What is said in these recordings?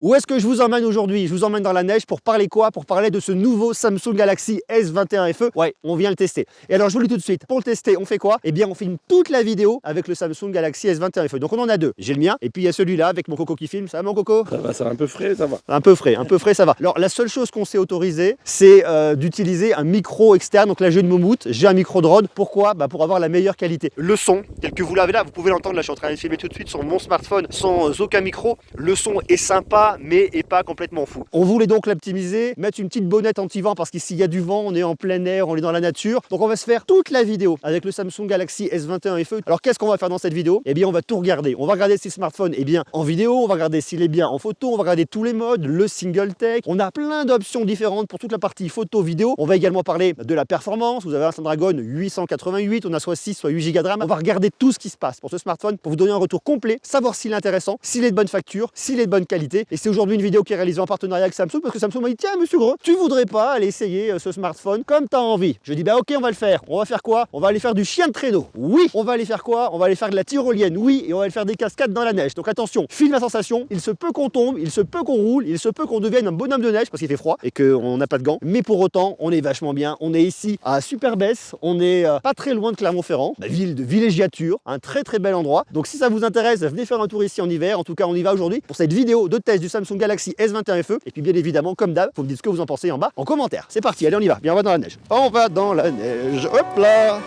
Où est-ce que je vous emmène aujourd'hui? Je vous emmène dans la neige pour parler quoi? Pour parler de ce nouveau Samsung Galaxy S21 FE. Ouais, on vient le tester. Et alors je vous le dis tout de suite, pour le tester, on fait quoi? Eh bien on filme toute la vidéo avec le Samsung Galaxy S21 FE. Donc on en a deux. J'ai le mien et puis il y a celui-là avec mon coco qui filme. Ça va mon coco? Ça va, c'est un peu frais, ça va. Un peu frais, ça va. Alors la seule chose qu'on s'est autorisé, c'est d'utiliser un micro externe. Donc là j'ai une Moumout, j'ai un micro drone. Pourquoi? Pour avoir la meilleure qualité. Le son, tel que vous l'avez là, vous pouvez l'entendre. Là je suis en train de filmer tout de suite sur mon smartphone sans aucun micro. Le son est sympa mais est pas complètement fou. On voulait donc l'optimiser, mettre une petite bonnette anti-vent parce qu'ici il y a du vent, on est en plein air, on est dans la nature. Donc on va se faire toute la vidéo avec le Samsung Galaxy S21 FE. Alors qu'est-ce qu'on va faire dans cette vidéo? Eh bien on va tout regarder. On va regarder si le smartphone est bien en vidéo, on va regarder s'il est bien en photo, on va regarder tous les modes, le single take. On a plein d'options différentes pour toute la partie photo vidéo. On va également parler de la performance. Vous avez un Snapdragon 888, on a soit 6 soit 8 Go de RAM. On va regarder tout ce qui se passe pour ce smartphone pour vous donner un retour complet, savoir s'il est intéressant, s'il est de bonne facture, s'il est de bonne qualité. Et c'est aujourd'hui une vidéo qui est réalisée en partenariat avec Samsung parce que Samsung m'a dit tiens monsieur Gros, tu voudrais pas aller essayer ce smartphone comme tu as envie? Je dis bah ok on va le faire. On va faire quoi? On va aller faire du chien de traîneau. Oui. On va aller faire quoi? On va aller faire de la tyrolienne. Oui. Et on va aller faire des cascades dans la neige. Donc attention, filme la sensation. Il se peut qu'on tombe, il se peut qu'on roule, il se peut qu'on devienne un bonhomme de neige parce qu'il fait froid et qu'on n'a pas de gants. Mais pour autant, on est vachement bien. On est ici à Superbès. On est pas très loin de Clermont-Ferrand, la ville de villégiature, un très très bel endroit. Donc si ça vous intéresse, venez faire un tour ici en hiver. En tout cas, on y va aujourd'hui pour cette vidéo de test du Samsung Galaxy S21 FE. Et puis bien évidemment, comme d'hab, vous me dites ce que vous en pensez en bas en commentaire. C'est parti, allez on y va. Bien on va dans la neige. On va dans la neige. Hop là.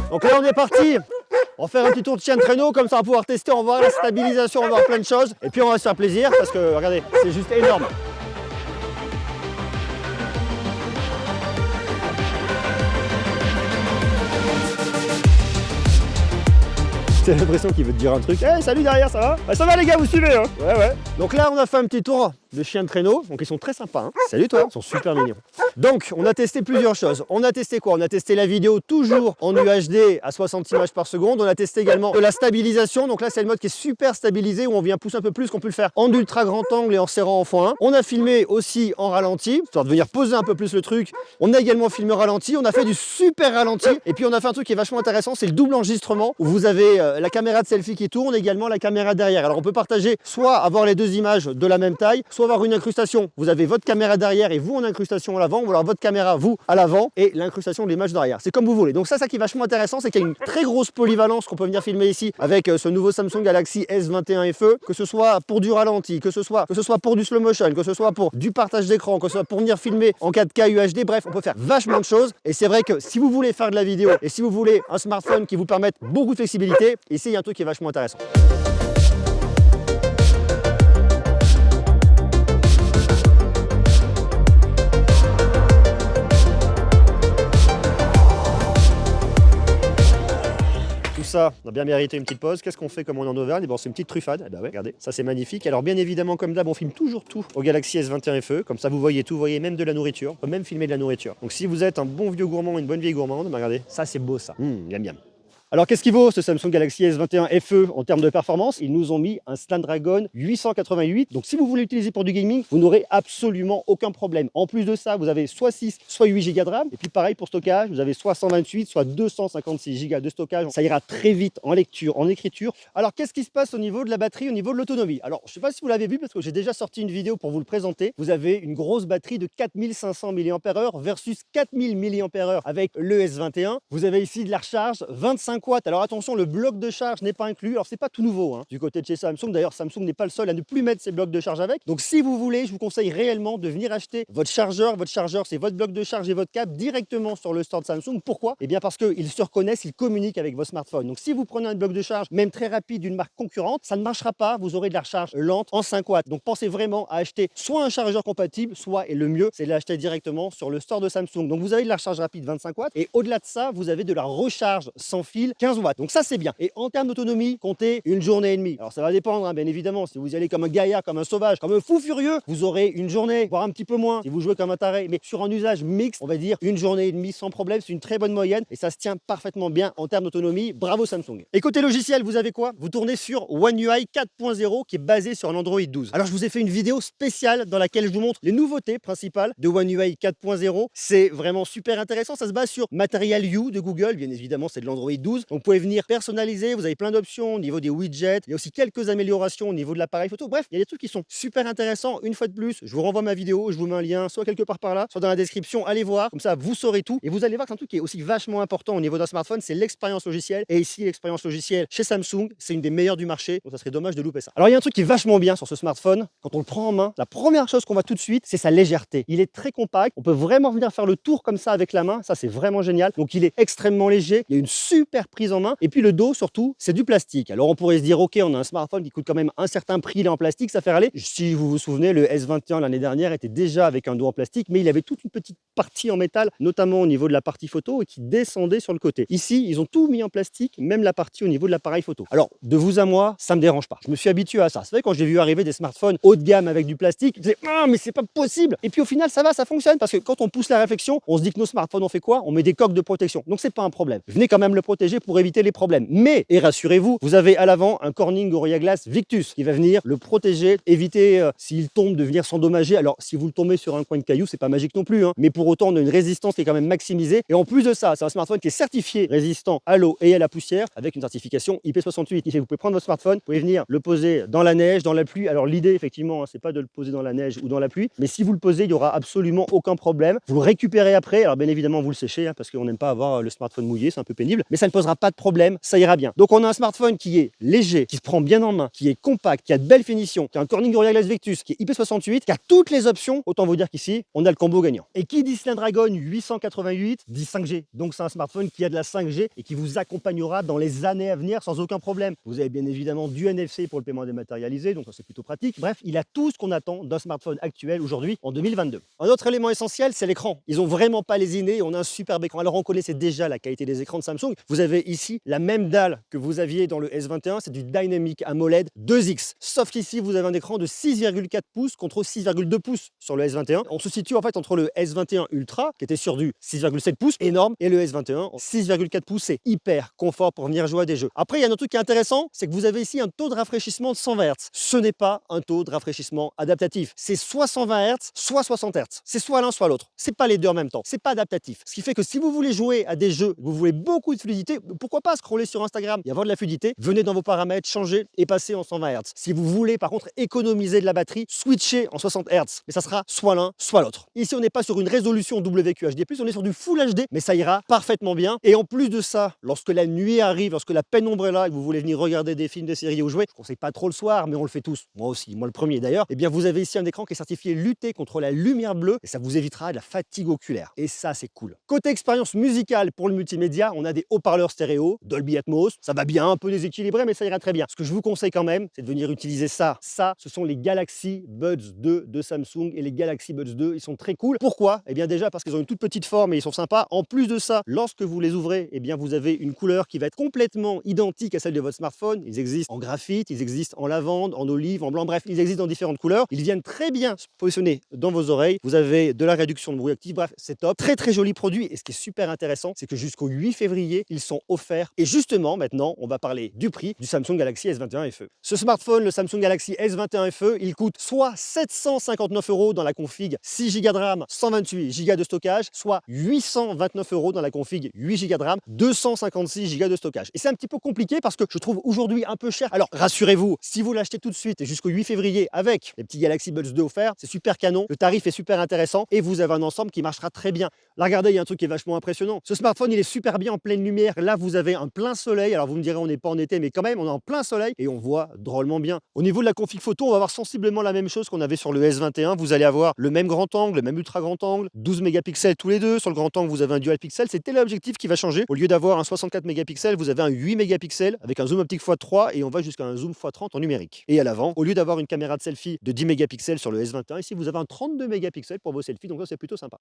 Donc là on est parti. On va faire un petit tour de chien de traîneau, comme ça on va pouvoir tester, on va voir la stabilisation, on va voir plein de choses. Et puis on va se faire plaisir parce que regardez, c'est juste énorme. J'ai l'impression qu'il veut te dire un truc. Hey, salut derrière, ça va? Bah, ça va les gars, vous suivez hein? Ouais. Donc là on a fait un petit tour de chien de traîneau, donc ils sont très sympas. Hein. Salut toi, ils sont super mignons. Donc on a testé plusieurs choses. On a testé quoi? On a testé la vidéo toujours en UHD à 60 images par seconde. On a testé également de la stabilisation. Donc là c'est le mode qui est super stabilisé où on vient pousser un peu plus qu'on peut le faire en ultra grand angle et en serrant en x1. On a filmé aussi en ralenti, histoire de venir poser un peu plus le truc. On a également filmé en ralenti. On a fait du super ralenti. Et puis on a fait un truc qui est vachement intéressant, c'est le double enregistrement où vous avez la caméra de selfie qui tourne, également la caméra derrière. Alors on peut partager, soit avoir les deux images de la même taille, soit avoir une incrustation. Vous avez votre caméra derrière et vous en incrustation à l'avant, ou alors votre caméra vous à l'avant et l'incrustation de l'image derrière. C'est comme vous voulez. Donc ça qui est vachement intéressant, c'est qu'il y a une très grosse polyvalence qu'on peut venir filmer ici avec ce nouveau Samsung Galaxy S21 FE, que ce soit pour du ralenti, que ce soit pour du slow motion, que ce soit pour du partage d'écran, que ce soit pour venir filmer en 4K UHD. Bref, on peut faire vachement de choses. Et c'est vrai que si vous voulez faire de la vidéo et si vous voulez un smartphone qui vous permette beaucoup de flexibilité, ici il y a un truc qui est vachement intéressant. Ça, on a bien mérité une petite pause. Qu'est-ce qu'on fait comme on est en Auvergne? Bon, c'est une petite truffade. Eh ben ouais, regardez, ça c'est magnifique. Alors bien évidemment, comme d'hab, on filme toujours tout au Galaxy S21 FE. Comme ça, vous voyez tout, vous voyez même de la nourriture. On peut même filmer de la nourriture. Donc si vous êtes un bon vieux gourmand, une bonne vieille gourmande, regardez, ça c'est beau ça. Miam miam. Alors qu'est-ce qu'il vaut ce Samsung Galaxy S21 FE en termes de performance? Ils nous ont mis un Snapdragon 888. Donc si vous voulez l'utiliser pour du gaming, vous n'aurez absolument aucun problème. En plus de ça, vous avez soit 6, soit 8 Go de RAM. Et puis pareil pour stockage, vous avez soit 128, soit 256 Go de stockage. Ça ira très vite en lecture, en écriture. Alors qu'est-ce qui se passe au niveau de la batterie, au niveau de l'autonomie? Alors je ne sais pas si vous l'avez vu parce que j'ai déjà sorti une vidéo pour vous le présenter. Vous avez une grosse batterie de 4500 mAh versus 4000 mAh avec le S21. Vous avez ici de la recharge 25 watts. Alors attention, le bloc de charge n'est pas inclus. Alors c'est pas tout nouveau hein, du côté de chez Samsung. D'ailleurs, Samsung n'est pas le seul à ne plus mettre ses blocs de charge avec. Donc si vous voulez, je vous conseille réellement de venir acheter votre chargeur. Votre chargeur, c'est votre bloc de charge et votre câble directement sur le store de Samsung. Pourquoi? Eh bien parce qu'ils se reconnaissent, ils communiquent avec vos smartphones. Donc si vous prenez un bloc de charge, même très rapide d'une marque concurrente, ça ne marchera pas. Vous aurez de la recharge lente en 5 watts. Donc pensez vraiment à acheter soit un chargeur compatible, soit, et le mieux, c'est de l'acheter directement sur le store de Samsung. Donc vous avez de la recharge rapide 25 watts et au-delà de ça, vous avez de la recharge sans fil 15 watts. Donc ça c'est bien. Et en termes d'autonomie, comptez une journée et demie. Alors ça va dépendre, hein, bien évidemment. Si vous y allez comme un gaillard, comme un sauvage, comme un fou furieux, vous aurez une journée, voire un petit peu moins. Si vous jouez comme un taré, mais sur un usage mixte, on va dire une journée et demie sans problème. C'est une très bonne moyenne et ça se tient parfaitement bien en termes d'autonomie. Bravo Samsung. Et côté logiciel, vous avez quoi? Vous tournez sur One UI 4.0 qui est basé sur un Android 12. Alors je vous ai fait une vidéo spéciale dans laquelle je vous montre les nouveautés principales de One UI 4.0. C'est vraiment super intéressant. Ça se base sur Material You de Google. Bien évidemment, c'est de l'Android 12. 12. Donc, vous pouvez venir personnaliser, vous avez plein d'options au niveau des widgets, il y a aussi quelques améliorations au niveau de l'appareil photo. Bref, il y a des trucs qui sont super intéressants. Une fois de plus, je vous renvoie ma vidéo, je vous mets un lien soit quelque part par là, soit dans la description. Allez voir, comme ça vous saurez tout. Et vous allez voir que c'est un truc qui est aussi vachement important au niveau d'un smartphone, c'est l'expérience logicielle. Et ici, l'expérience logicielle chez Samsung, c'est une des meilleures du marché. Donc ça serait dommage de louper ça. Alors il y a un truc qui est vachement bien sur ce smartphone, quand on le prend en main, la première chose qu'on voit tout de suite, c'est sa légèreté. Il est très compact, on peut vraiment venir faire le tour comme ça avec la main, ça c'est vraiment génial. Donc il est extrêmement léger, il y a une super prise en main. Et puis le dos surtout, c'est du plastique. Alors on pourrait se dire, ok, on a un smartphone qui coûte quand même un certain prix, il est en plastique, ça fait aller. Si vous vous souvenez, le S21 l'année dernière était déjà avec un dos en plastique, mais il avait toute une petite partie en métal, notamment au niveau de la partie photo, et qui descendait sur le côté. Ici, ils ont tout mis en plastique, même la partie au niveau de l'appareil photo. Alors, de vous à moi, ça me dérange pas. Je me suis habitué à ça. C'est vrai, quand j'ai vu arriver des smartphones haut de gamme avec du plastique, je me disais, ah, mais c'est pas possible. Et puis au final, ça va, ça fonctionne, parce que quand on pousse la réflexion, on se dit que nos smartphones, on fait quoi? On met des coques de protection. Donc c'est pas un problème. Venez quand même le protéger pour éviter les problèmes. Mais, et rassurez-vous, vous avez à l'avant un Corning Gorilla Glass Victus qui va venir le protéger, éviter s'il tombe de venir s'endommager. Alors si vous le tombez sur un coin de caillou, c'est pas magique non plus, hein. Mais pour autant, on a une résistance qui est quand même maximisée. Et en plus de ça, c'est un smartphone qui est certifié résistant à l'eau et à la poussière avec une certification IP68. Vous pouvez prendre votre smartphone, vous pouvez venir le poser dans la neige, dans la pluie. Alors l'idée, effectivement, hein, c'est pas de le poser dans la neige ou dans la pluie, mais si vous le posez, il n'y aura absolument aucun problème. Vous le récupérez après. Alors bien évidemment, vous le séchez, hein, parce qu'on n'aime pas avoir le smartphone mouillé, c'est un peu pénible, mais ça ne posera pas de problème, ça ira bien. Donc on a un smartphone qui est léger, qui se prend bien en main, qui est compact, qui a de belles finitions, qui a un Corning Gorilla Glass Victus, qui est IP68, qui a toutes les options. Autant vous dire qu'ici, on a le combo gagnant. Et qui dit Snapdragon 888 dit 5G. Donc c'est un smartphone qui a de la 5G et qui vous accompagnera dans les années à venir sans aucun problème. Vous avez bien évidemment du NFC pour le paiement dématérialisé, donc c'est plutôt pratique. Bref, il a tout ce qu'on attend d'un smartphone actuel aujourd'hui en 2022. Un autre élément essentiel, c'est l'écran. Ils ont vraiment pas lésiné, on a un superbe écran. Alors on connaissait déjà la qualité des écrans de Samsung. Vous avez ici la même dalle que vous aviez dans le S21, c'est du Dynamic AMOLED 2X. Sauf qu'ici, vous avez un écran de 6,4 pouces contre 6,2 pouces sur le S21. On se situe en fait entre le S21 Ultra, qui était sur du 6,7 pouces, énorme, et le S21 6,4 pouces, c'est hyper confort pour venir jouer à des jeux. Après, il y a un autre truc qui est intéressant, c'est que vous avez ici un taux de rafraîchissement de 120 Hz. Ce n'est pas un taux de rafraîchissement adaptatif. C'est soit 120 Hz, soit 60 Hz. C'est soit l'un, soit l'autre. C'est pas les deux en même temps. C'est pas adaptatif. Ce qui fait que si vous voulez jouer à des jeux, vous voulez beaucoup de fluidité, pourquoi pas scroller sur Instagram et avoir de la fluidité, venez dans vos paramètres, changez et passez en 120 Hz. Si vous voulez par contre économiser de la batterie, switchez en 60 Hz. Mais ça sera soit l'un, soit l'autre. Ici, on n'est pas sur une résolution WQHD+, on est sur du Full HD, mais ça ira parfaitement bien. Et en plus de ça, lorsque la nuit arrive, lorsque la pénombre est là et que vous voulez venir regarder des films, des séries ou jouer, je ne conseille pas trop le soir, mais on le fait tous. Moi aussi, moi le premier d'ailleurs. Eh bien, vous avez ici un écran qui est certifié lutter contre la lumière bleue et ça vous évitera de la fatigue oculaire. Et ça, c'est cool. Côté expérience musicale pour le multimédia, on a des haut-parleurs stéréo, Dolby Atmos. Ça va bien, un peu déséquilibré, mais ça ira très bien. Ce que je vous conseille quand même, c'est de venir utiliser ça. Ça, ce sont les Galaxy Buds 2 de Samsung et les Galaxy Buds 2, ils sont très cool. Pourquoi? Eh bien déjà parce qu'ils ont une toute petite forme et ils sont sympas. En plus de ça, lorsque vous les ouvrez, eh bien vous avez une couleur qui va être complètement identique à celle de votre smartphone. Ils existent en graphite, ils existent en lavande, en olive, en blanc, bref, ils existent dans différentes couleurs. Ils viennent très bien se positionner dans vos oreilles. Vous avez de la réduction de bruit actif, bref, c'est top. Très très joli produit et ce qui est super intéressant, c'est que jusqu'au 8 février, ils sont offerts. Et justement, maintenant, on va parler du prix du Samsung Galaxy S21 FE. Ce smartphone, le Samsung Galaxy S21 FE, il coûte soit 759 € dans la config 6 Go de RAM, 128 Go de stockage, soit 829 € dans la config 8 Go de RAM, 256 Go de stockage. Et c'est un petit peu compliqué parce que je trouve aujourd'hui un peu cher. Alors rassurez-vous, si vous l'achetez tout de suite et jusqu'au 8 février avec les petits Galaxy Buds 2 offerts, c'est super canon, le tarif est super intéressant et vous avez un ensemble qui marchera très bien. Là, regardez, il y a un truc qui est vachement impressionnant. Ce smartphone, il est super bien en pleine lumière. Là, vous avez un plein soleil. Alors, vous me direz, on n'est pas en été, mais quand même, on est en plein soleil et on voit drôlement bien. Au niveau de la config photo, on va avoir sensiblement la même chose qu'on avait sur le S21. Vous allez avoir le même grand angle, le même ultra grand angle, 12 mégapixels tous les deux. Sur le grand angle, vous avez un dual pixel. C'est téléobjectif qui va changer. Au lieu d'avoir un 64 mégapixels, vous avez un 8 mégapixels avec un zoom optique x3 et on va jusqu'à un zoom x30 en numérique. Et à l'avant, au lieu d'avoir une caméra de selfie de 10 mégapixels sur le S21, ici, vous avez un 32 mégapixels pour vos selfies. Donc, ça, c'est plutôt sympa.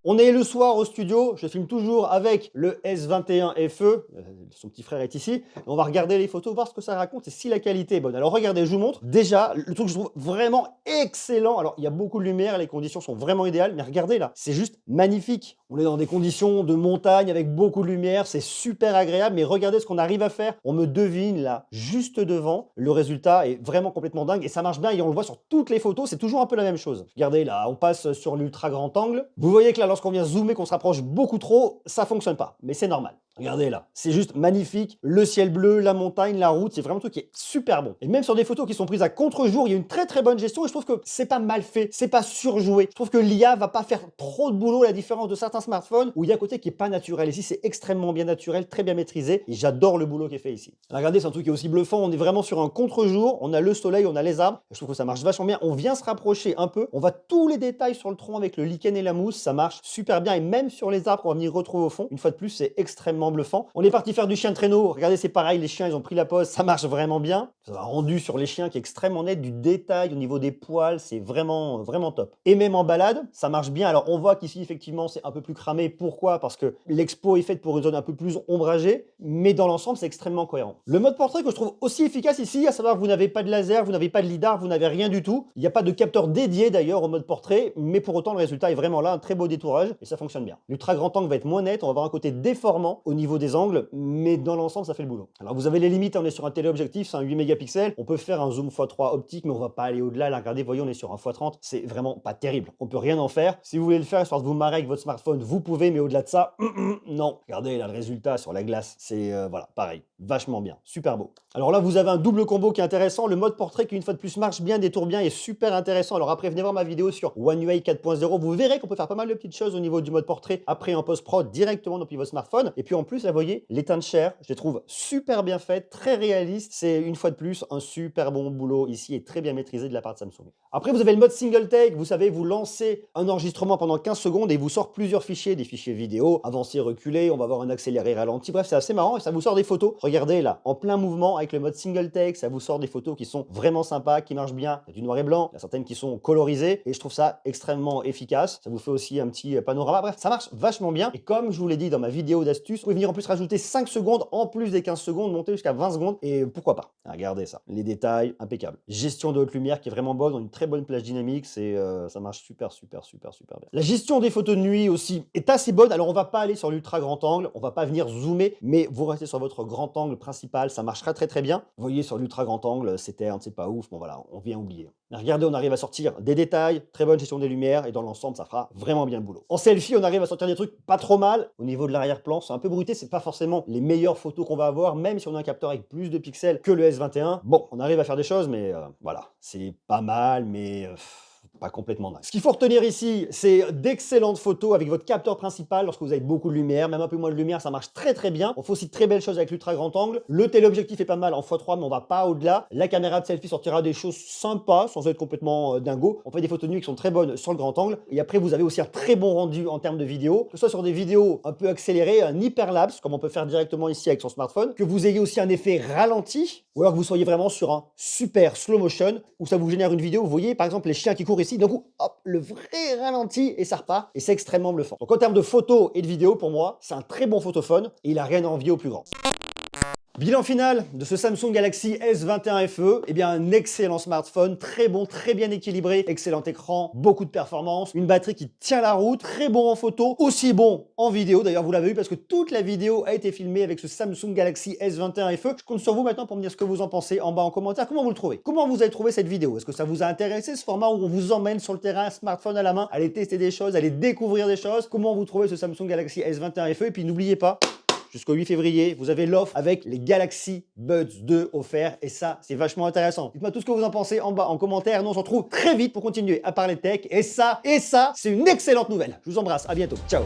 On est le soir au studio, je filme toujours avec le S21 FE, son petit frère est ici, on va regarder les photos, voir ce que ça raconte et si la qualité est bonne. Alors regardez, je vous montre, déjà, le truc que je trouve vraiment excellent, alors il y a beaucoup de lumière, les conditions sont vraiment idéales, mais regardez là, c'est juste magnifique. On est dans des conditions de montagne avec beaucoup de lumière, c'est super agréable, mais regardez ce qu'on arrive à faire. On me devine là, juste devant, le résultat est vraiment complètement dingue et ça marche bien et on le voit sur toutes les photos, c'est toujours un peu la même chose. Regardez là, on passe sur l'ultra grand angle, vous voyez que là, lorsqu'on vient zoomer, qu'on se rapproche beaucoup trop, ça fonctionne pas, mais c'est normal. Regardez là, c'est juste magnifique. Le ciel bleu, la montagne, la route, c'est vraiment un truc qui est super bon. Et même sur des photos qui sont prises à contre-jour, il y a une très bonne gestion et je trouve que c'est pas mal fait, c'est pas surjoué. Je trouve que l'IA va pas faire trop de boulot à la différence de certains smartphones où il y a un côté qui est pas naturel. Ici, c'est extrêmement bien naturel, très bien maîtrisé et j'adore le boulot qui est fait ici. Alors, regardez, c'est un truc qui est aussi bluffant. On est vraiment sur un contre-jour, on a le soleil, on a les arbres. Je trouve que ça marche vachement bien. On vient se rapprocher un peu, on voit tous les détails sur le tronc avec le lichen et la mousse, ça marche super bien et même sur les arbres qu'on va venir retrouver au fond. Une fois de plus, c'est extrêmement bluffant. On est parti faire du chien de traîneau. Regardez, c'est pareil, les chiens, ils ont pris la pose, ça marche vraiment bien. Ça a rendu sur les chiens qui est extrêmement net, du détail au niveau des poils, c'est vraiment top. Et même en balade, ça marche bien. Alors, on voit qu'ici, effectivement, c'est un peu plus cramé. Pourquoi? Parce que l'expo est faite pour une zone un peu plus ombragée, mais dans l'ensemble, c'est extrêmement cohérent. Le mode portrait que je trouve aussi efficace ici, à savoir, vous n'avez pas de laser, vous n'avez pas de lidar, vous n'avez rien du tout. Il n'y a pas de capteur dédié d'ailleurs au mode portrait, mais pour autant, le résultat est vraiment là, un très beau détourage et ça fonctionne bien. L'ultra grand angle va être moins net, on va avoir un côté déformant au niveau des angles, mais dans l'ensemble, ça fait le boulot. Alors, vous avez les limites, on est sur un téléobjectif, c'est un 8 mégapixels. On peut faire un zoom x3 optique, mais on va pas aller au-delà. Là, regardez, voyez, on est sur un x30. C'est vraiment pas terrible. On peut rien en faire. Si vous voulez le faire, histoire de vous marrer avec votre smartphone, vous pouvez, mais au-delà de ça, non. Regardez, là, le résultat sur la glace, c'est, voilà, pareil. Vachement bien. Super beau. Alors là, vous avez un double combo qui est intéressant. Le mode portrait qui, une fois de plus, marche bien, détourne bien et super intéressant. Alors après, venez voir ma vidéo sur One UI 4.0. Vous verrez qu'on peut faire pas mal de petites choses au niveau du mode portrait après en post-prod directement depuis votre smartphone. Et puis en plus, là, vous voyez, les teintes chair, je les trouve super bien faites, très réalistes. C'est une fois de plus un super bon boulot ici et très bien maîtrisé de la part de Samsung. Après, vous avez le mode single take. Vous savez, vous lancez un enregistrement pendant 15 secondes et il vous sort plusieurs fichiers, des fichiers vidéo, avancés, reculés. On va avoir un accéléré, ralenti. Bref, c'est assez marrant et ça vous sort des photos. Regardez là, en plein mouvement avec le mode single take, ça vous sort des photos qui sont vraiment sympas, qui marchent bien. Il y a du noir et blanc, il y a certaines qui sont colorisées et je trouve ça extrêmement efficace. Ça vous fait aussi un petit panorama. Bref, ça marche vachement bien. Et comme je vous l'ai dit dans ma vidéo d'astuce, vous pouvez venir en plus rajouter 5 secondes en plus des 15 secondes, monter jusqu'à 20 secondes et pourquoi pas. Regardez ça, les détails, impeccable. Gestion de haute lumière qui est vraiment bonne, on a une très bonne plage dynamique, ça marche super bien. La gestion des photos de nuit aussi est assez bonne. Alors on va pas aller sur l'ultra grand angle, on va pas venir zoomer, mais vous restez sur votre grand angle principal, ça marchera très bien. Vous voyez sur l'ultra grand angle, c'est terne, c'est pas ouf, bon voilà, on vient oublier. Mais regardez, on arrive à sortir des détails, très bonne gestion des lumières et dans l'ensemble, ça fera vraiment bien le boulot. En selfie, on arrive à sortir des trucs pas trop mal. Au niveau de l'arrière-plan, c'est un peu bruité, c'est pas forcément les meilleures photos qu'on va avoir, même si on a un capteur avec plus de pixels que le S21. Bon, on arrive à faire des choses, mais voilà, c'est pas mal, mais pas complètement dingue. Ce qu'il faut retenir ici, c'est d'excellentes photos avec votre capteur principal lorsque vous avez beaucoup de lumière, même un peu moins de lumière, ça marche très bien. On fait aussi de très belles choses avec l'ultra grand angle. Le téléobjectif est pas mal en x3, mais on va pas au-delà. La caméra de selfie sortira des choses sympas, sans être complètement dingo. On fait des photos de nuit qui sont très bonnes sur le grand angle. Et après, vous avez aussi un très bon rendu en termes de vidéos, que ce soit sur des vidéos un peu accélérées, un hyperlapse, comme on peut faire directement ici avec son smartphone, que vous ayez aussi un effet ralenti, ou alors que vous soyez vraiment sur un super slow motion, où ça vous génère une vidéo, vous voyez par exemple les chiens qui courent ici, d'un coup, hop, le vrai ralenti et ça repart, et c'est extrêmement bluffant. Donc en termes de photos et de vidéos, pour moi, c'est un très bon photophone, et il a rien à envier au plus grand. Bilan final de ce Samsung Galaxy S21 FE, eh bien un excellent smartphone, très bon, très bien équilibré, excellent écran, beaucoup de performance, une batterie qui tient la route, très bon en photo, aussi bon en vidéo, d'ailleurs vous l'avez vu parce que toute la vidéo a été filmée avec ce Samsung Galaxy S21 FE. Je compte sur vous maintenant pour me dire ce que vous en pensez en bas en commentaire, comment vous le trouvez? Comment vous avez trouvé cette vidéo? Est-ce que ça vous a intéressé ce format où on vous emmène sur le terrain, smartphone à la main, aller tester des choses, aller découvrir des choses? Comment vous trouvez ce Samsung Galaxy S21 FE? Et puis n'oubliez pas, jusqu'au 8 février, vous avez l'offre avec les Galaxy Buds 2 offerts et ça, c'est vachement intéressant. Dites-moi tout ce que vous en pensez en bas en commentaire. Nous, on se retrouve très vite pour continuer à parler tech et ça, c'est une excellente nouvelle. Je vous embrasse, à bientôt. Ciao.